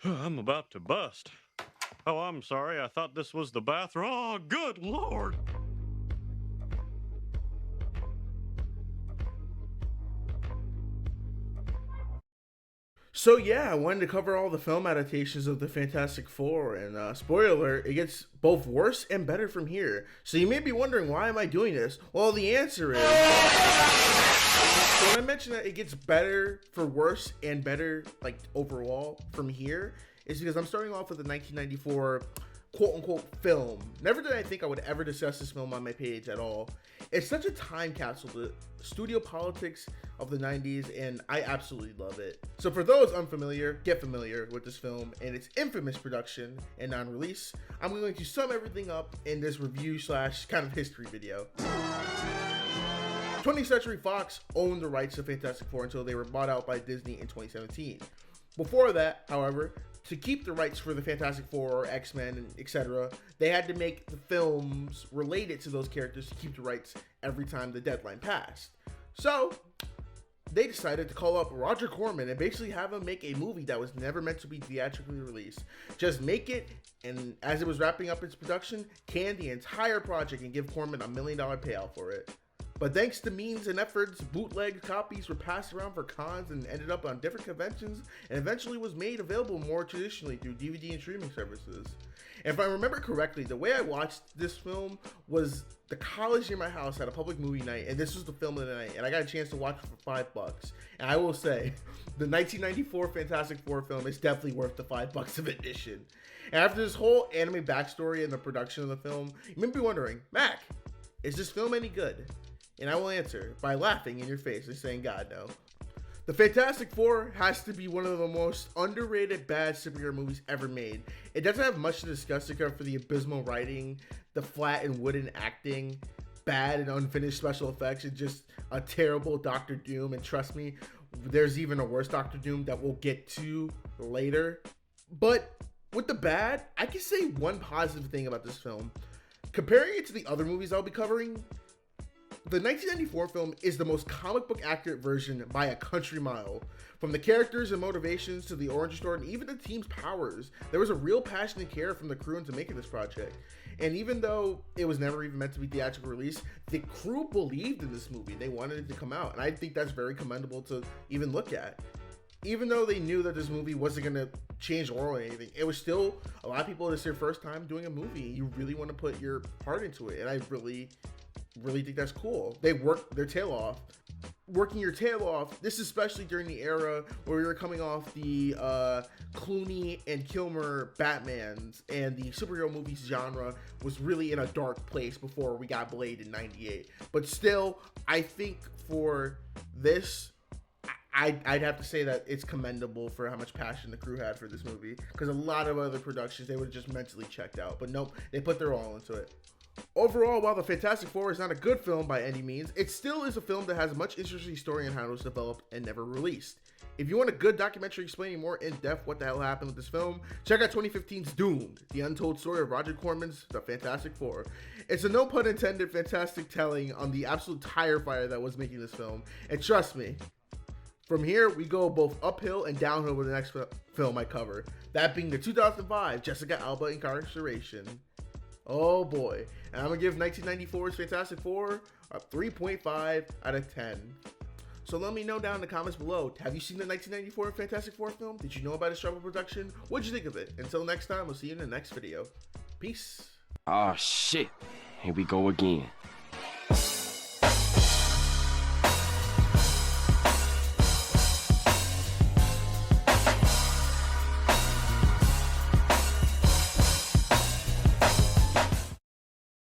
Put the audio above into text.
I'm about to bust. Oh, I'm sorry. I thought this was the bathroom. Oh, good lord. So yeah, I wanted to cover all the film adaptations of the Fantastic Four, and spoiler alert, it gets both worse and better from here. So you may be wondering, why am I doing this? Well, the answer is, when I mention that it gets better for worse and better, like overall from here, is because I'm starting off with the 1994 quote unquote film. Never did I think I would ever discuss this film on my page at all. It's such a time capsule to studio politics of the 90s, and I absolutely love it. So for those unfamiliar, get familiar with this film and its infamous production and non-release. I'm going to sum everything up in this review slash kind of history video. 20th Century Fox owned the rights to Fantastic Four until they were bought out by Disney in 2017. Before that, however, to keep the rights for the Fantastic Four or X-Men, etc., they had to make the films related to those characters to keep the rights every time the deadline passed. So they decided to call up Roger Corman and basically have him make a movie that was never meant to be theatrically released. Just make it, and as it was wrapping up its production, can the entire project and give Corman $1 million payout for it. But thanks to means and efforts, bootleg copies were passed around for cons and ended up on different conventions, and eventually was made available more traditionally through DVD and streaming services. And if I remember correctly, the way I watched this film was the college near my house had a public movie night, and this was the film of the night, and I got a chance to watch it for $5. And I will say, the 1994 Fantastic Four film is definitely worth the $5 of admission. And after this whole anime backstory and the production of the film, you may be wondering, Mac, is this film any good? And I will answer by laughing in your face and saying, God, no. The Fantastic Four has to be one of the most underrated bad superhero movies ever made. It doesn't have much to discuss except for the abysmal writing, the flat and wooden acting, bad and unfinished special effects, and just a terrible Doctor Doom. And trust me, there's even a worse Doctor Doom that we'll get to later. But with the bad, I can say one positive thing about this film. Comparing it to the other movies I'll be covering, the 1994 film is the most comic book accurate version by a country mile. From the characters and motivations to the origin story and even the team's powers, there was a real passion and care from the crew into making this project. And even though it was never even meant to be theatrical release, the crew believed in this movie. They wanted it to come out, and I think that's very commendable to even look at. Even though they knew that this movie wasn't going to change the world or anything, it was still, a lot of people, this is their first time doing a movie. You really want to put your heart into it, and I really think that's cool. They worked their tail off. Working your tail off, this especially during the era where we were coming off the Clooney and Kilmer Batmans, and the superhero movies genre was really in a dark place before we got Blade in 98. But still, I think for this, I'd have to say that it's commendable for how much passion the crew had for this movie, because a lot of other productions, they would have just mentally checked out. But nope, they put their all into it. Overall, while the Fantastic Four is not a good film by any means, it still is a film that has a much interesting story and how it was developed and never released. If you want a good documentary explaining more in depth what the hell happened with this film, check out 2015's Doomed, the untold story of Roger Corman's The Fantastic Four. It's a no pun intended fantastic telling on the absolute tire fire that was making this film, and trust me, from here we go both uphill and downhill with the next film I cover, that being the 2005 Jessica Alba incarceration. Oh boy, and I'm gonna give 1994's Fantastic Four a 3.5 out of 10. So let me know down in the comments below, have you seen the 1994 Fantastic Four film? Did you know about its trouble production? What'd you think of it? Until next time, we'll see you in the next video. Peace. Oh shit, here we go again.